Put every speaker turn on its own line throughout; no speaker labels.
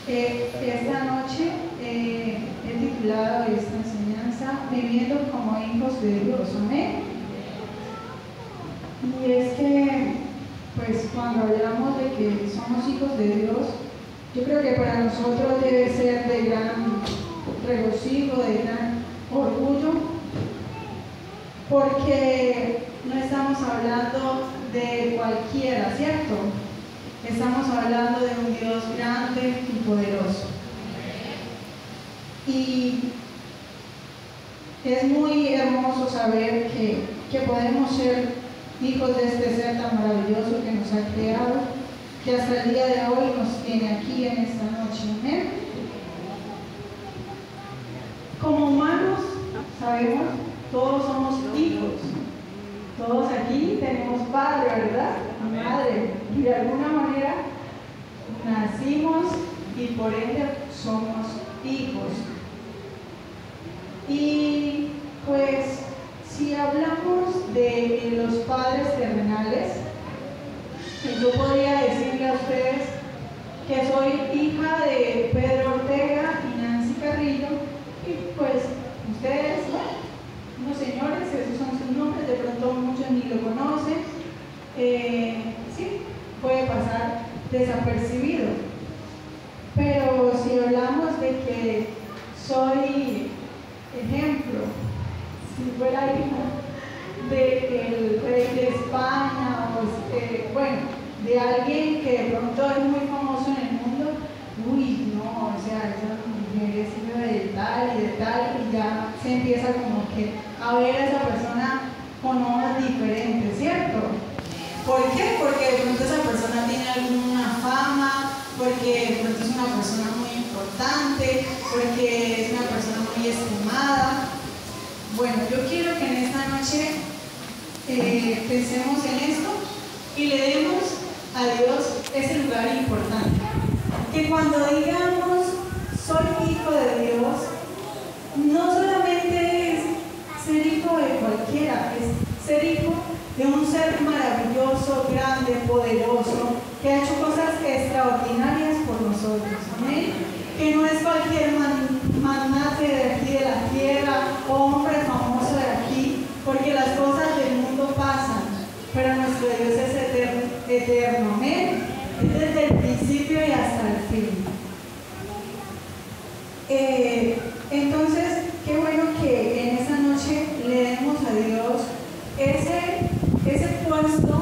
Esta noche he titulado esta enseñanza Viviendo como hijos de Dios. Amén. Y es que, pues, cuando hablamos de que somos hijos de Dios, yo creo que para nosotros debe ser de gran regocijo, de gran orgullo, porque no estamos hablando de cualquiera, ¿cierto? Estamos hablando de un Dios grande y poderoso. Y es muy hermoso saber que podemos ser hijos de este ser tan maravilloso que nos ha creado, que hasta el día de hoy nos tiene aquí en esta noche. Amén. Como humanos, sabemos, todos somos hijos. Todos aquí tenemos padre, ¿verdad? Madre. Y de alguna manera nacimos y por ende somos hijos. Y pues, si hablamos de los padres terrenales, yo podría decirle a ustedes que soy hija de Pedro Ortega y Nancy Carrillo, y pues ustedes, unos señores, esos son sus nombres, de pronto muchos ni lo conocen, sí, puede pasar desapercibido. Pero si hablamos de que soy ejemplo, si fuera hija del rey de España, o bueno, de alguien que de pronto es muy famoso en el mundo, uy, no, o sea, esa mujer es hija de tal y de tal, y ya se empieza como que a ver a esa persona con ojos diferentes, ¿cierto? ¿Por qué? Porque de pronto esa persona tiene alguna fama, porque de pronto es una persona muy importante, porque es una persona muy estimada. Bueno, yo quiero que en esta noche pensemos en esto y le demos a Dios ese lugar importante. Que cuando digamos soy hijo de Dios, no solamente es ser hijo de cualquiera, es ser hijo de un ser maravilloso, grande, poderoso, que ha hecho cosas extraordinarias por nosotros. Amén. Que no es cualquier magnate de aquí de la tierra o hombre famoso de aquí, porque las cosas del mundo pasan, pero nuestro Dios es eterno. Amén. Es desde el principio y hasta el fin. Entonces, qué bueno que en esta noche le demos a Dios ese puesto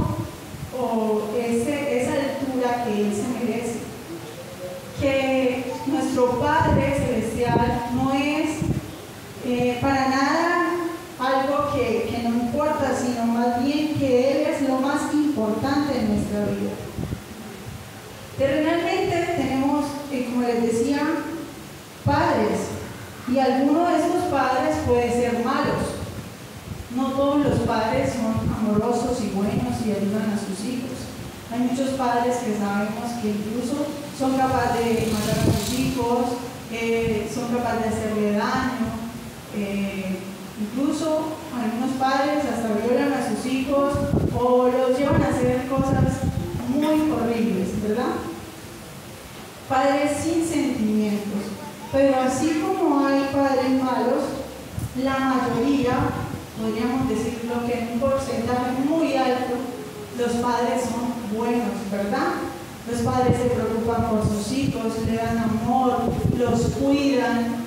o esa altura que Él se merece. Que nuestro Padre Celestial no es para nada algo que no importa, sino más bien que Él es lo más importante en nuestra vida. Terrenalmente tenemos, como les decía, padres, y alguno de estos padres puede ser malos. No todos los padres son amorosos y buenos y ayudan a sus hijos. Hay muchos padres que sabemos que incluso son capaces de matar a sus hijos, son capaces de hacerle daño, incluso algunos padres hasta violan a sus hijos o los llevan a hacer cosas muy horribles, ¿verdad? Padres sin sentimientos. Pero así como hay padres malos, la mayoría, podríamos decirlo que en un porcentaje muy alto, los padres son buenos, ¿verdad? Los padres se preocupan por sus hijos, le dan amor, los cuidan,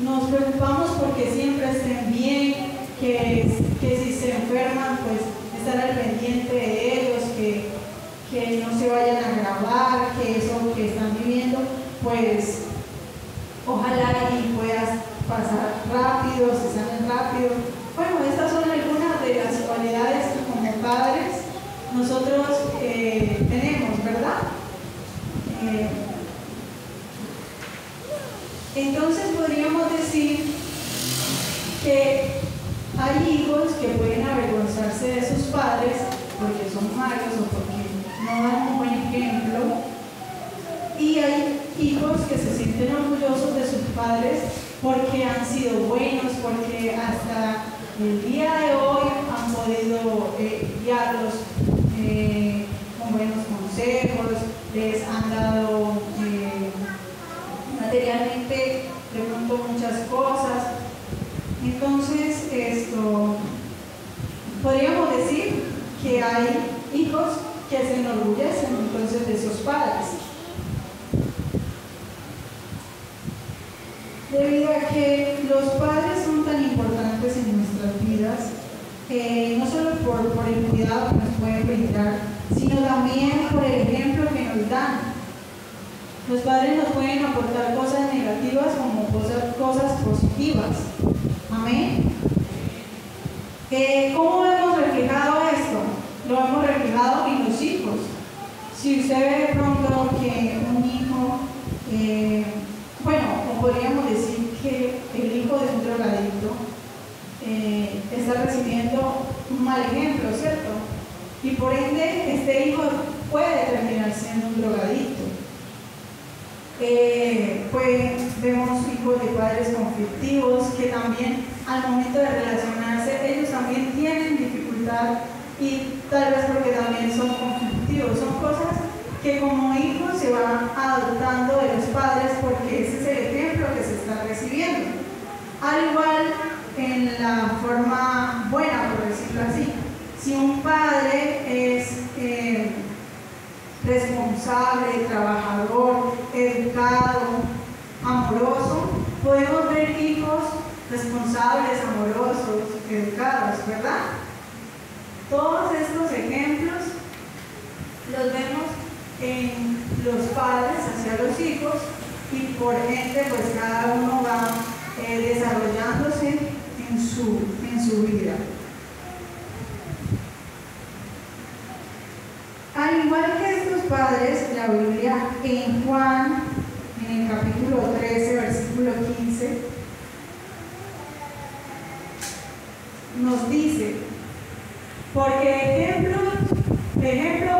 nos preocupamos porque siempre estén bien, que si se enferman, pues estar al pendiente de ellos, que no se vayan a agravar, que eso que están viviendo, pues ojalá y puedas pasar rápido, se salen rápido. Bueno, estas son algunas de las cualidades que como padres nosotros tenemos, ¿verdad? Entonces podríamos decir que hay hijos que pueden avergonzarse de sus padres porque son malos o porque no dan un buen ejemplo, y hay hijos que se sienten orgullosos de sus padres porque han sido buenos, porque hasta el día de hoy han podido guiarlos con buenos consejos, les han dado hay hijos que se enorgullecen entonces de sus padres. Debido a que los padres son tan importantes en nuestras vidas, no solo por el cuidado que nos pueden brindar, sino también por el ejemplo que nos dan. Los padres nos pueden aportar cosas negativas como cosas positivas. Amén. ¿Cómo hemos reflejado esto? Lo hemos reflejado en los hijos. Si usted ve de pronto que un hijo, o podríamos decir que el hijo de un drogadicto está recibiendo un mal ejemplo, ¿cierto? Y por ende, este hijo puede terminar siendo un drogadicto. Pues vemos hijos de padres conflictivos que también al momento de relacionarse ellos también tienen dificultad, y tal vez porque también son conflictivos. Son cosas que como hijos se van adoptando de los padres porque ese es el ejemplo que se está recibiendo. Al igual en la forma buena, por decirlo así, si un padre es responsable, trabajador, educado, amoroso, podemos ver hijos responsables, amorosos, educados, ¿verdad? Todos estos ejemplos los vemos en los padres hacia los hijos, y por ende pues cada uno va desarrollándose en su vida. Al igual que estos padres, la Biblia en Juan, en el capítulo 13, versículo 15, nos dice: porque ejemplo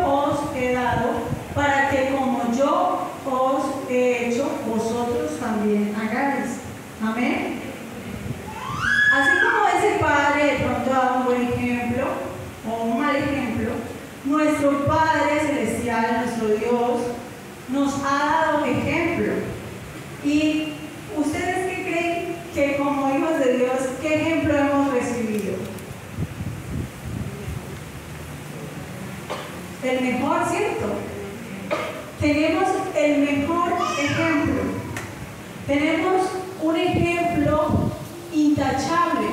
os he dado, para que como yo os he hecho, vosotros también hagáis. Amén. Así como ese padre de pronto da un buen ejemplo o un mal ejemplo, nuestro Padre Celestial, nuestro Dios, nos ha dado ejemplo. ¿Y ustedes qué creen que como hijos de Dios, qué ejemplo hemos recibido? El mejor, ¿cierto? Tenemos el mejor ejemplo. Tenemos un ejemplo intachable.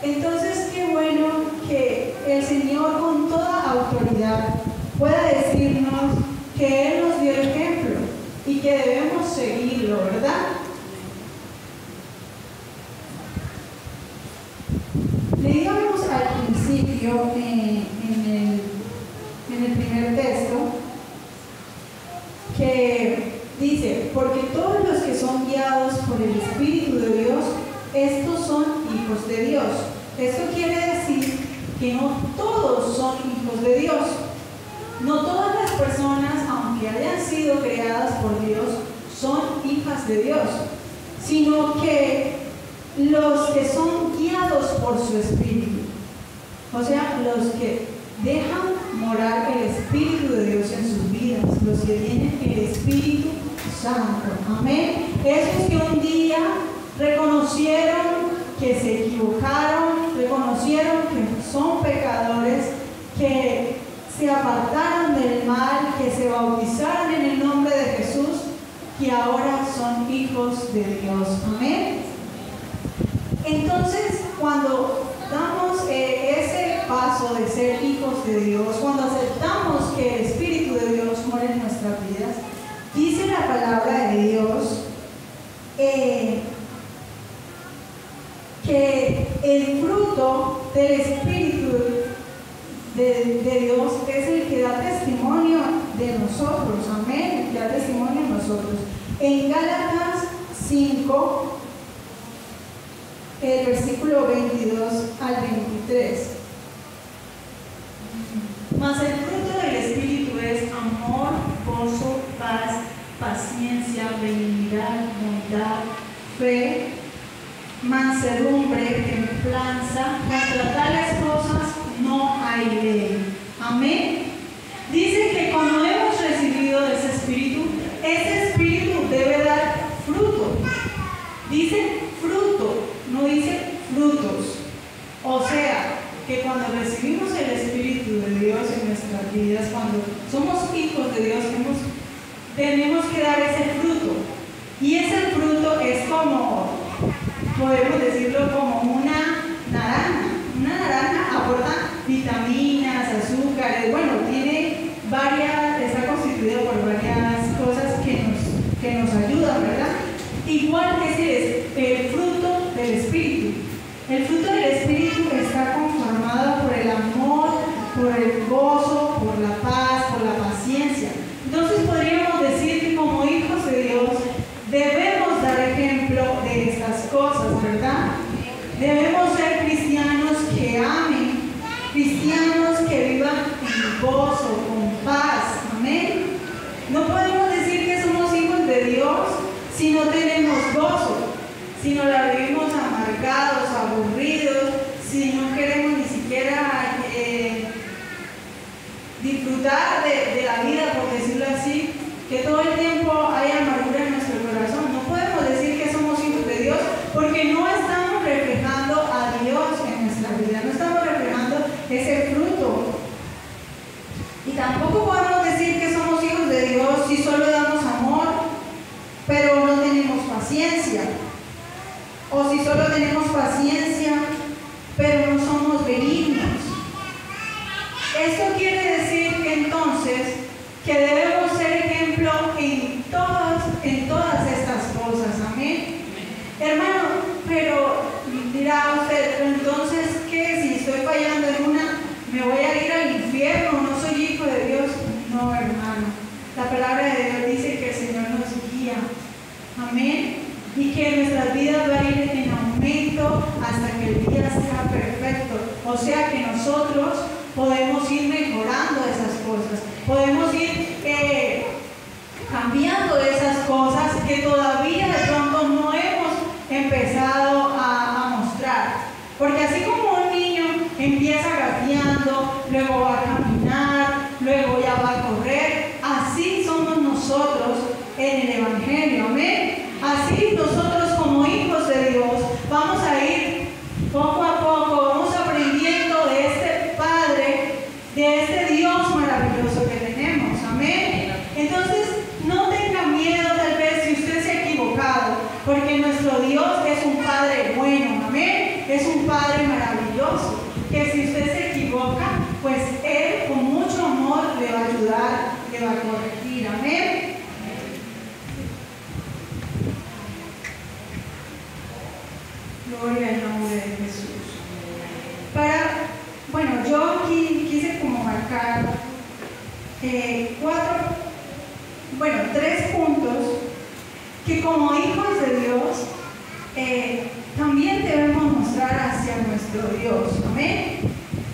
Entonces, qué bueno que el Señor con toda autoridad pueda decirnos que Él nos dio el ejemplo y que debemos seguirlo, ¿verdad? Leíamos al principio en el primer texto que dice: porque todos los que son guiados por el Espíritu de Dios, estos son hijos de Dios. Esto quiere decir que no todos son hijos de Dios. No todas las personas, aunque hayan sido creadas por Dios, son hijas de Dios, sino que los que son guiados por su Espíritu, o sea, los que dejan morar el Espíritu de Dios en sus vidas, los que tienen el Espíritu Santo. Amén. Esos que un día reconocieron que se equivocaron, reconocieron que son pecadores, que se apartaron del mal, que se bautizaron en el nombre de Jesús, que ahora son hijos de Dios. Amén. Entonces, cuando damos ese paso de ser hijos de Dios, cuando aceptamos que el Espíritu de Dios mora en nuestras vidas, dice la palabra de Dios que el fruto del Espíritu de Dios es el que da testimonio de nosotros. Amén. El que da testimonio de nosotros. En Gálatas 5, el versículo 22 al 23. Mas el fruto del Espíritu es amor, gozo, paz, paciencia, benignidad, bondad, fe, mansedumbre, templanza. Contra tales cosas no hay ley. Amén. Dice que cuando hemos recibido ese Espíritu debe dar fruto. Dice fruto, no dice frutos. O sea, que cuando recibimos hijos de Dios tenemos que dar ese fruto. Y ese fruto es como, podemos decirlo, como una naranja. Una naranja aporta vitaminas, azúcares, bueno, tiene varias, está constituido por varias cosas que nos ayudan, ¿verdad? Igual que el fruto del Espíritu. El fruto del Espíritu está conformado por el amor, por el gozo, por la paz, por la paciencia. Entonces podríamos decir que como hijos de Dios debemos dar ejemplo de estas cosas, ¿verdad? Debemos ser cristianos que amen, cristianos que vivan en gozo, con paz, amén. No podemos decir que somos hijos de Dios si no tenemos gozo, si no la vivimos amargados, aburridos, si no queremos ni siquiera disfrutar de la vida, por decirlo así, que todo el tiempo hay amargura en nuestro corazón. No podemos decir que somos hijos de Dios porque no estamos reflejando a Dios en nuestra vida, no estamos reflejando ese fruto. Y tampoco podemos decir que somos hijos de Dios si solo damos amor, pero no tenemos paciencia. O si solo tenemos paciencia, pero no somos benignos. Esto quiere decir que entonces que debemos ser ejemplo en todas estas cosas, amén. Hermano, pero dirá usted, entonces, ¿qué? Si estoy fallando en una, ¿me voy a ir al infierno? ¿No soy hijo de Dios? No, hermano. La palabra de Dios dice que el Señor nos guía, amén. Y que nuestras vidas va a ir en aumento hasta que el día sea perfecto. O sea que nosotros podemos ir mejorando esas cosas, podemos ir cambiando esas cosas que todavía de pronto no hemos empezado a mostrar. Porque así como un niño empieza gateando, luego va a caminar, luego ya va a correr, así somos nosotros en el Evangelio, amén. Así nosotros como hijos de Dios vamos a ir poco a poco, vamos aprendiendo de este Padre, de este Dios maravilloso que tenemos, amén. Entonces no tenga miedo tal vez si usted se ha equivocado, porque nuestro Dios es un Padre bueno, amén. Es un Padre maravilloso, que si usted se equivoca, pues Él con mucho amor le va a ayudar, le va a corregir, amén. Gloria al nombre de Jesús. Yo aquí quise como marcar 3 puntos que como hijos de Dios también debemos mostrar hacia nuestro Dios, amén.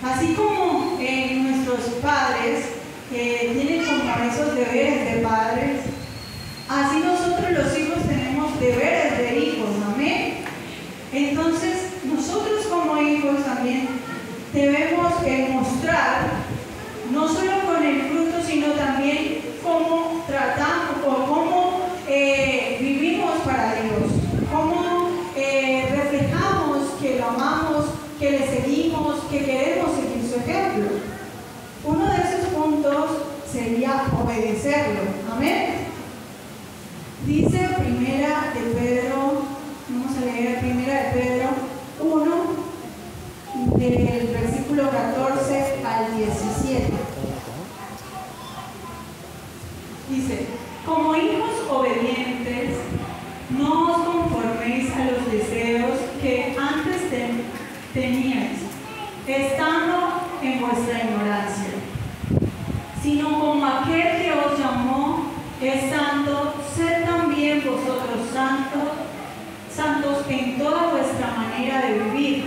Así como nuestros padres tienen como esos deberes de padres, así nosotros los hijos tenemos deberes de hijos, amén. Entonces nosotros como hijos también debemos mostrar, no solo con el fruto, sino también cómo tratamos o cómo vivimos para Dios, cómo reflejamos que lo amamos, que le seguimos, que queremos seguir su ejemplo. Uno de esos puntos sería obedecerlo, amén. Dice Primera de Pedro, vamos a leer Primera de Pedro 1, del versículo 14 al 17. Dice: como hijos obedientes, no os conforméis a los deseos que antes teníais, estando en vuestra ignorancia, sino como aquel que os llamó es santo, sed también vosotros santos en toda vuestra manera de vivir,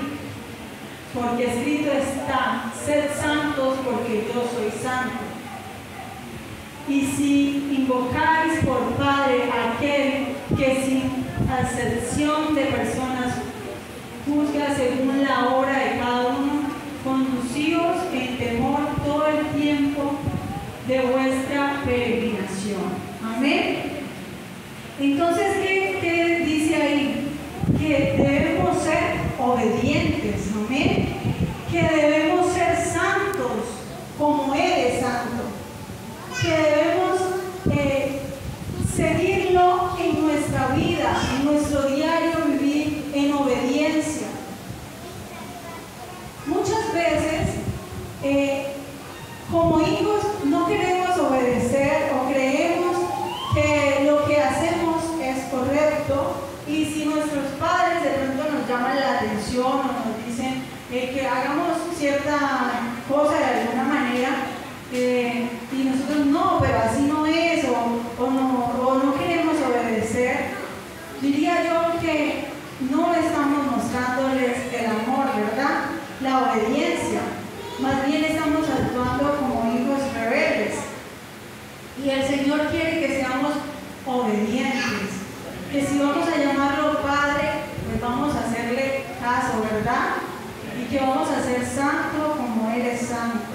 porque escrito está: sed santos porque yo soy santo. Y si invocáis por Padre a aquel que sin acepción de personas juzga según la obra de cada uno, conducíos en temor todo el tiempo de vuestra peregrinación. Amén. Entonces, ¿qué dice ahí? Que debemos ser obedientes, amén. Que debemos ser santos como Él es santo. Que debemos el Señor quiere que seamos obedientes, que si vamos a llamarlo Padre, pues vamos a hacerle caso, ¿verdad? Y que vamos a ser santos como Él es santo.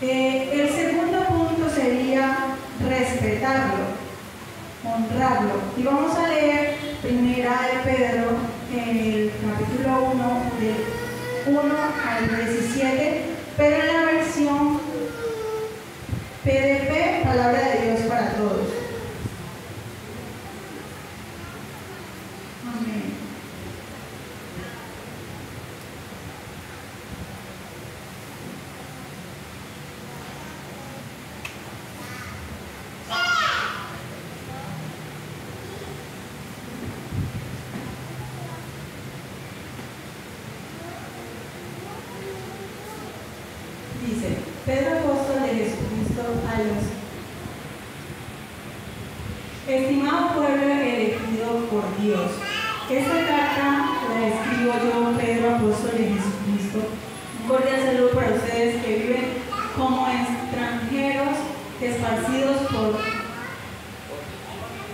El segundo punto sería respetarlo, honrarlo. Y vamos a leer Primera de Pedro en el capítulo 1, del 1 al 17, pero en la versión PDP, Palabra de Dios para Todos. Amén. Dice, Pedro, apóstol de Jesucristo, a los estimado pueblo elegido por Dios. Esta carta la escribo yo, Pedro, apóstol de Jesucristo. Un cordial saludo para ustedes que viven como extranjeros esparcidos por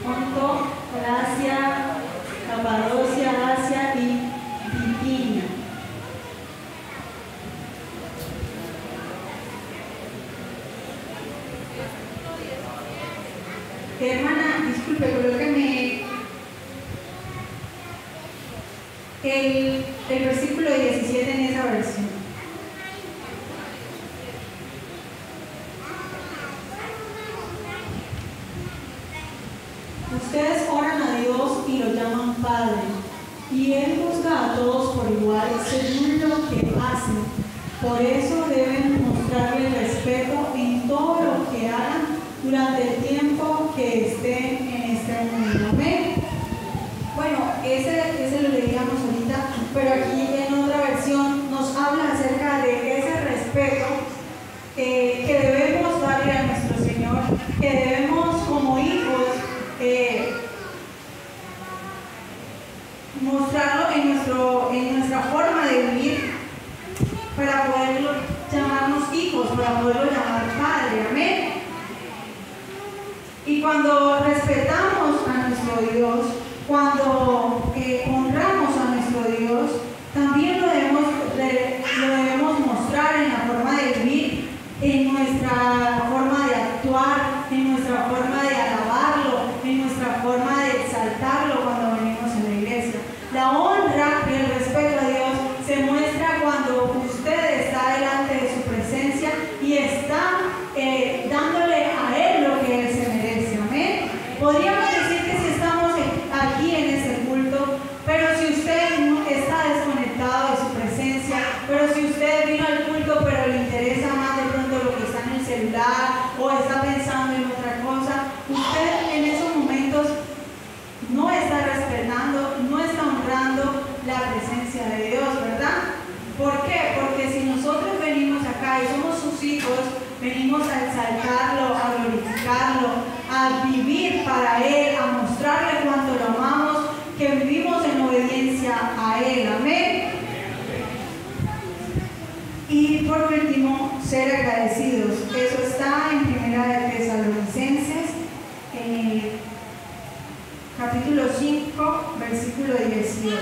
Ponto, Galacia, Capadocia, Asia y Bitinia. Hermana, disculpe, colóqueme el versículo 17 en esa versión. Ustedes oran a Dios y lo llaman Padre, y Él juzga a todos por igual según lo que hacen. Por eso deben mostrarle respeto en todo lo que hagan durante el tiempo que estén en este mundo. Amén. Bueno, ese lo leíamos ahorita, pero aquí en otra versión nos habla acerca de ese respeto que debemos darle a nuestro Señor, que debemos como hijos mostrarlo en nuestra forma de vivir para poderlo llamarnos hijos, para poderlo llamar Padre. Amén. Y cuando respetamos a nuestro Dios, cuando honramos a nuestro Dios, también lo debemos mostrar en la forma de vivir, en nuestra forma de actuar, en nuestra forma de alabarlo, en nuestra forma de exaltarlo cuando venimos en la iglesia. La honra y el respeto a Dios se muestra cuando usted está delante de su presencia y está dándole a Él lo que Él se merece. Amén. Podríamos decir que si estamos aquí en este culto, pero si usted está desconectado de su presencia, pero si usted vino al culto pero le interesa más de pronto lo que está en el celular o está pensando en otra cosa, usted en esos momentos no está respetando, no está honrando la presencia de Dios, ¿verdad? ¿Por qué? Porque si nosotros venimos acá y somos sus hijos, venimos a exaltarlo, a glorificarlo, a vivir para Él, a mostrarle cuánto lo amamos, que vivimos en obediencia a Él. Amén. Y por último, ser agradecidos. Eso está en Primera de Tesalonicenses, en el capítulo 5, versículo 18.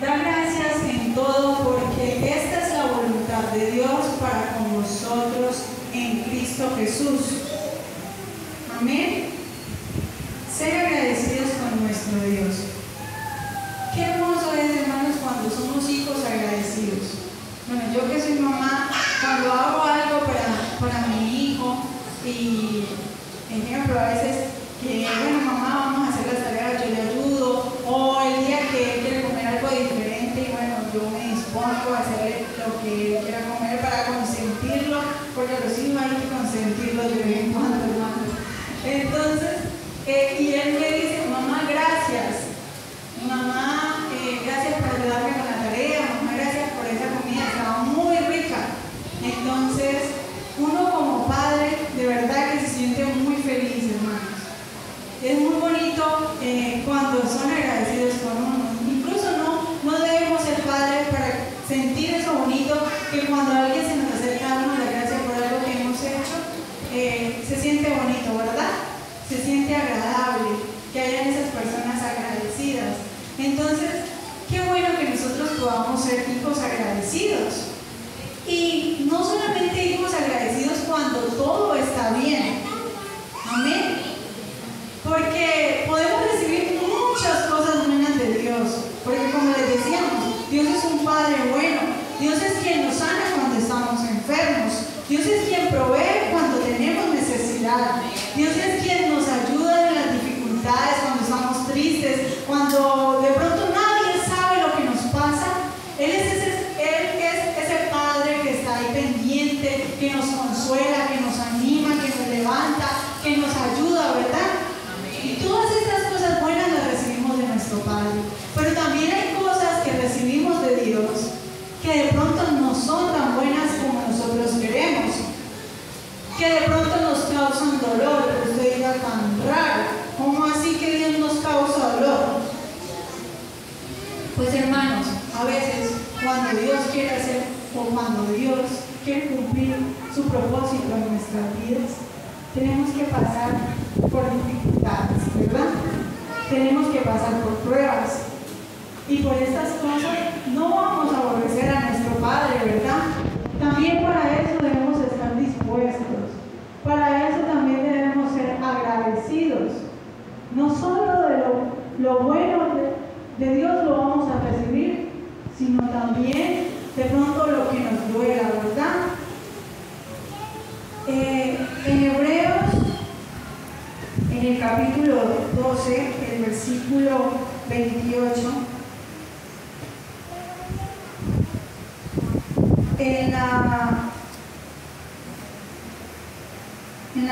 Da gracias en todo porque esta es la voluntad de Dios para con vosotros en Cristo Jesús. Amén. Ser agradecidos con nuestro Dios. Qué hermoso es, hermanos, cuando somos hijos agradecidos. Bueno, yo que soy mamá, cuando hago algo para mi hijo y ejemplo, a veces que, bueno, mamá, vamos a hacer las tareas, yo le ayudo, o el día que quiere comer algo diferente y bueno, yo me dispongo a hacerle lo que quiera comer para consentirlo, porque a los hijos hay que consentirlos de vez en cuando, hermano. Entonces, y él me dice, mamá, gracias. Mamá, gracias por ayudarme con la tarea. Mamá, gracias por esa comida, estaba muy rica. Entonces, uno como padre, de verdad que se siente muy feliz, hermanos. Es muy bonito enfermos. Dios es quien provee cuando tenemos necesidad. Dios es quien nos ayuda en las dificultades, cuando estamos tristes, cuando de pronto nadie sabe lo que nos pasa. Él es ese Padre que está ahí pendiente, que nos consuela, que nos anima, que nos levanta, que nos ayuda, ¿verdad? Y todas estas cosas buenas las recibimos de nuestro Padre. Pero también hay cosas que recibimos de Dios que de pronto no son tan buenas como nosotros queremos, que de pronto nos causan dolor, que usted diga tan raro, ¿cómo así que Dios nos causa dolor? Pues hermanos, a veces cuando Dios quiere hacer o cuando Dios quiere cumplir su propósito en nuestras vidas, tenemos que pasar por dificultades, ¿verdad? Tenemos que pasar por pruebas. Y por estas cosas no vamos a aborrecer a nuestro Padre, ¿verdad? También para eso debemos estar dispuestos. Para eso también debemos ser agradecidos. No solo de lo bueno de Dios lo vamos a recibir, sino también de pronto lo que nos duela, ¿verdad? En Hebreos, en el capítulo 12, el versículo 28, en la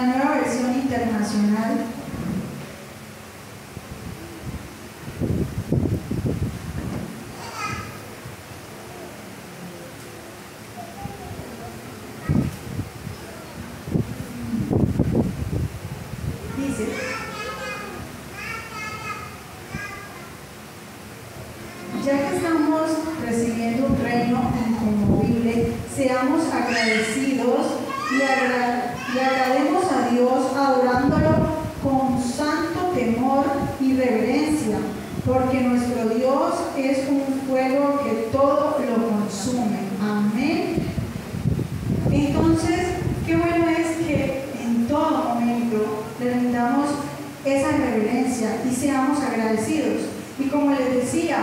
nueva versión internacional, dice: ya que estamos recibiendo un reino inconmovible, seamos agradecidos y agrademos a Dios adorándolo con santo temor y reverencia, porque nuestro Dios es un fuego que todo lo consume. Amén. Entonces, qué bueno es que en todo momento le rindamos esa reverencia y seamos agradecidos. Y como les decía,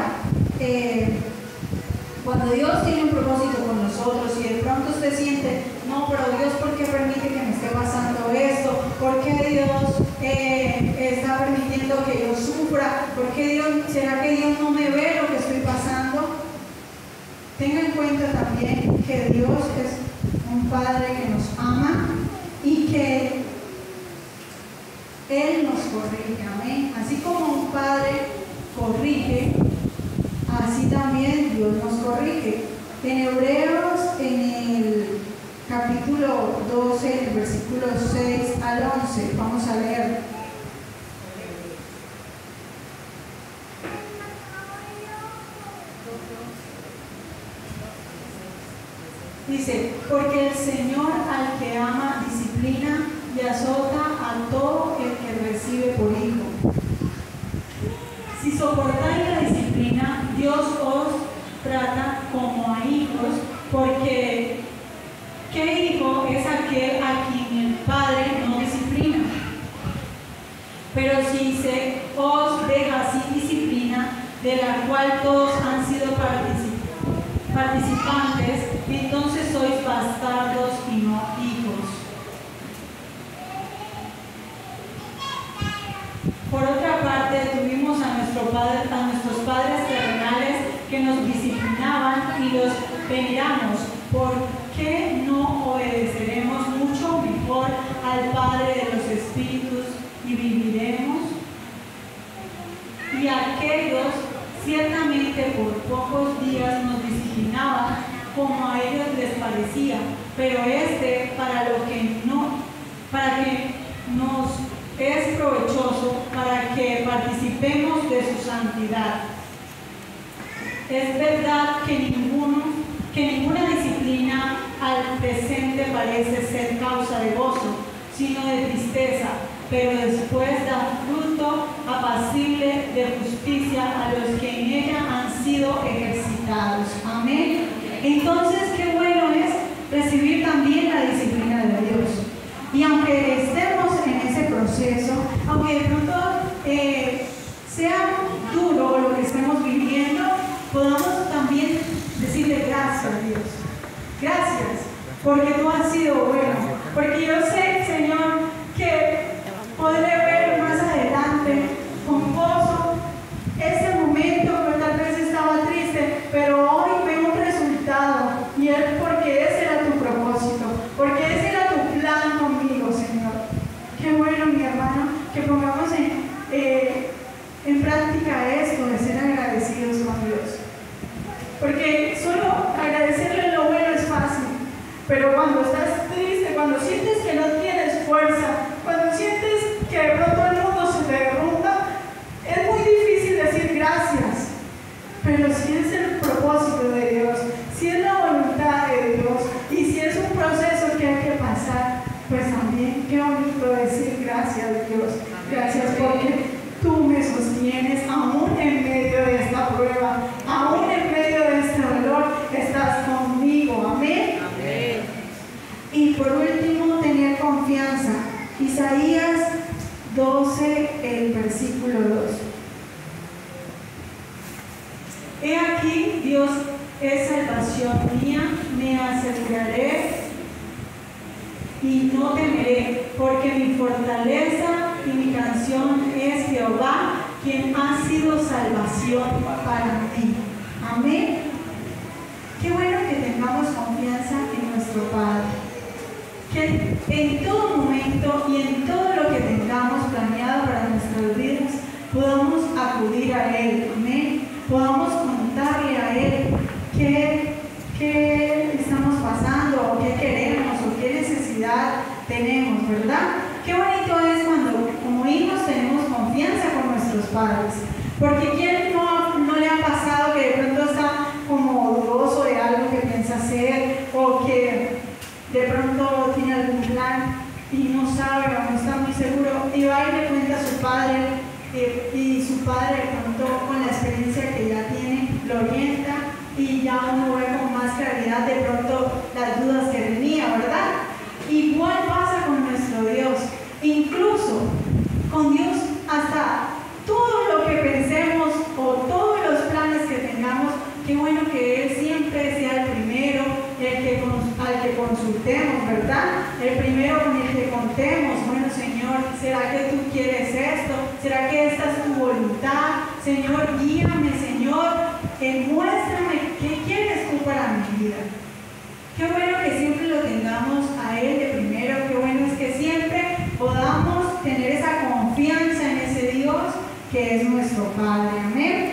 cuando Dios tiene un propósito con nosotros y de pronto usted siente, no, pero Dios, ¿por qué permite que me esté pasando esto? ¿Por qué Dios está permitiendo que yo sufra? ¿Será que Dios no me ve lo que estoy pasando? Tenga en cuenta también que Dios es un Padre que nos ama y que Él nos corrige, amén. Así como un Padre corrige, así también Dios nos corrige. En Hebreos, en el capítulo 12, el versículo 6 al 11, vamos a leer. Dice: porque el Señor al que ama disciplina y azota a todo el que recibe por hijo. Si soportáis la disciplina, Dios os trata como a hijos, porque ¿qué hijo es aquel a quien el Padre no disciplina? Pero si se os deja sin disciplina, de la cual todos han sido participantes, entonces sois bastardos y no hijos. Por otra parte, tuvimos a nuestros padres terrenales que nos disciplinaban y los veneramos. ¿Por qué no obedeceremos mucho mejor al Padre de los Espíritus y viviremos? Y aquellos ciertamente por pocos días nos disciplinaban como a ellos les parecía, pero para que nos es provechoso, para que participemos de su santidad. Es verdad que ninguna disciplina al presente parece ser causa de gozo, sino de tristeza, pero después da fruto apacible de justicia a los que en ella han sido ejercitados. Amén. Entonces, qué bueno es recibir también la disciplina de Dios. Y aunque estemos en ese proceso, aunque de pronto sea duro lo que estemos viviendo, podamos también decirle gracias a Dios. Gracias, porque tú has sido bueno, porque yo sé, Señor, que podré ver más adelante con gozo ese momento que tal vez estaba triste, pero hoy veo un resultado, y es porque ese era tu propósito, porque ese era tu plan conmigo, Señor. Qué bueno, mi hermano, que pongamos en práctica esto de ser agradecidos con Dios, porque solo agradecerle lo bueno es fácil, pero cuando estás triste, cuando sientes que no tienes fuerza, cuando sientes que de pronto el mundo se te derrumba, es muy difícil decir gracias. Pero si es el propósito de Dios, si es la voluntad de Dios y si es un proceso que hay que pasar, pues también qué bonito decir gracias, Dios. Gracias porque tú me sostienes aún en medio de esta prueba, aún en medio de este dolor, estás conmigo. Amén. Amén. Y por último, tener confianza. Isaías 12, el versículo 2. He aquí, Dios es salvación mía, me aseguraré y no temeré, porque mi fortaleza y mi canción es Jehová, quien ha sido salvación para mí. Amén. Qué bueno que tengamos confianza en nuestro Padre, que en todo momento y en todo lo que tengamos planeado para nuestras vidas podamos acudir a Él. Amén. Podamos contarle a Él qué estamos pasando, o qué queremos, o qué necesidad tenemos, ¿verdad? Qué bonito es cuando como hijos tenemos confianza con nuestros padres, porque ¿quién no le ha pasado que de pronto está como dudoso de algo que piensa hacer, o que de pronto tiene algún plan y no sabe o no está muy seguro, y va y le cuenta a su padre, y su padre de pronto con la experiencia que ya tiene lo orienta y ya uno ve con más claridad de pronto las dudas que tenía, ¿verdad? Igual pasa con nuestro Dios, incluso con Dios, hasta todo lo que pensemos o todos los planes que tengamos, qué bueno que Él siempre sea el primero al que consultemos, ¿verdad? El primero con el que contemos. Bueno, Señor, ¿será que tú quieres esto? ¿Será que esta es tu voluntad? Señor, guíame, Señor, muéstrame qué quieres tú para mi vida. Qué bueno que siempre lo tengamos a Él de primero. Qué bueno es que siempre podamos tener esa confianza en ese Dios que es nuestro Padre. Amén.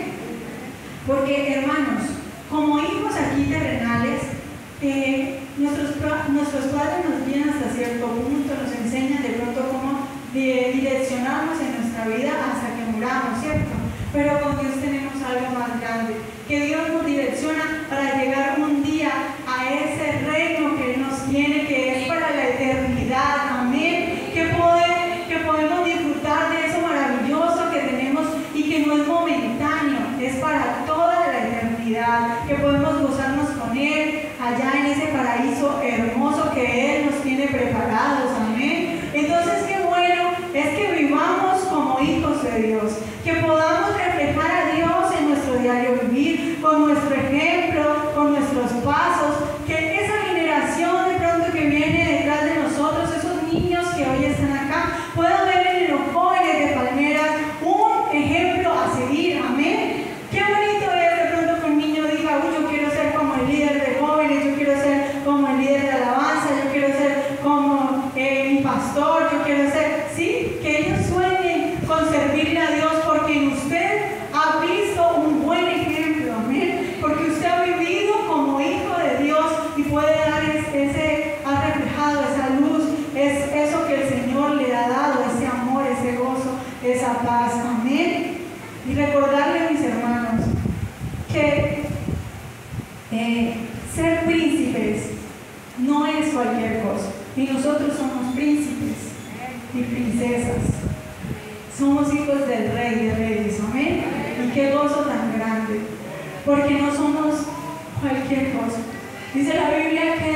Porque, hermanos, como hijos aquí terrenales, nuestros padres nos guían hasta cierto punto, nos enseñan de pronto cómo direccionarnos en nuestra vida hasta que muramos, ¿cierto? Pero con Dios tenemos algo más grande, que Dios nos direcciona para llegar un día a ese reino que Él nos tiene, que es para la eternidad. Amén. Que podemos disfrutar de eso maravilloso que tenemos y que no es momentáneo, es para toda la eternidad, que podemos gozarnos con Él allá en ese paraíso hermoso que Él nos tiene preparados. Amén. Entonces, qué bueno es que vivamos como hijos de Dios, que podamos reflejar a Dios en nuestro diario vivir, con nuestro ejemplo, con nuestros pasos, que esa generación de pronto que viene detrás de nosotros, esos niños que hoy están acá, puedan ver en los jóvenes de Palmeras un ejemplo a seguir. Amén. Qué bonito es de pronto que un niño diga, uy, yo quiero ser como el líder de jóvenes, yo quiero ser como el líder de alabanza, yo quiero ser como mi pastor, yo quiero ser, sí, que ellos sueñen con servirle a Dios, porque en usted ha visto un buen ejemplo. Amén. Porque usted ha vivido como hijo de Dios y puede dar ha reflejado esa luz, es eso que el Señor le ha dado, ese amor, ese gozo, esa paz. Amén. Y recordarle a mis hermanos que ser príncipes no es cualquier cosa, y nosotros somos príncipes y princesas, somos hijos del Rey de Reyes. Amén. Y qué gozo tan grande, porque no somos cualquier cosa. Dice la Biblia que